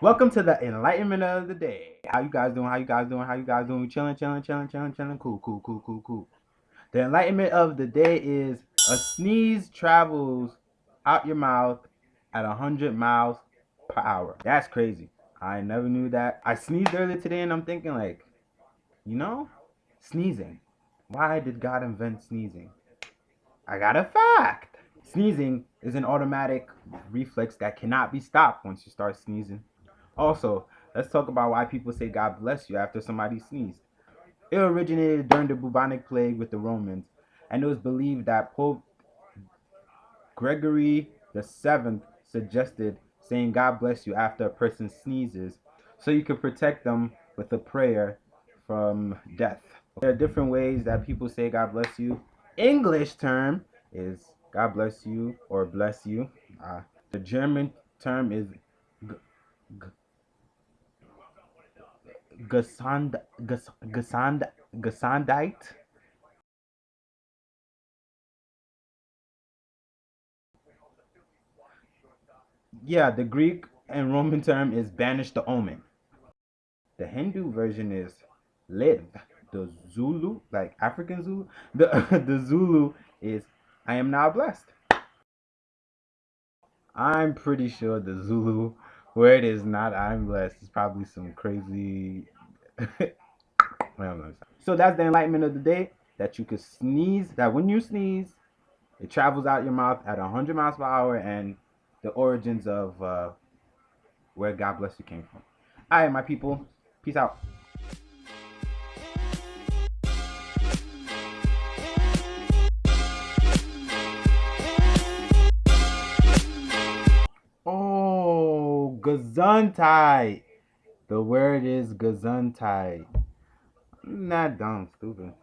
Welcome to the enlightenment of the day. How you guys doing? How you guys doing? How you guys doing? Chilling, chilling, chilling, chilling, chilling. Cool, cool, cool, cool, cool. The enlightenment of the day is a sneeze travels out your mouth at 100 miles per hour. That's crazy. I never knew that. I sneezed earlier today and I'm thinking like, you know, sneezing. Why did God invent sneezing? I got a fact. Sneezing is an automatic reflex that cannot be stopped once you start sneezing. Also, let's talk about why people say God bless you after somebody sneezed. It originated during the bubonic plague with the Romans, and it was believed that Pope Gregory VII suggested saying God bless you after a person sneezes so you could protect them with a prayer from death. There are different ways that people say God bless you. English term is God bless you or bless you. The German term is Gesundheit. Yeah, the Greek and Roman term is banish the omen. The Hindu version is live. The Zulu, like African Zulu, the the Zulu is I am now blessed. I'm pretty sure the Zulu word is not I'm blessed. It's probably some crazy. So that's the enlightenment of the day. That you could sneeze. That when you sneeze, it travels out your mouth at 100 miles per hour, and the origins of where God bless you came from. All right, my people. Peace out. Oh, Gesundheit. The word is Gesundheit. Not dumb, stupid.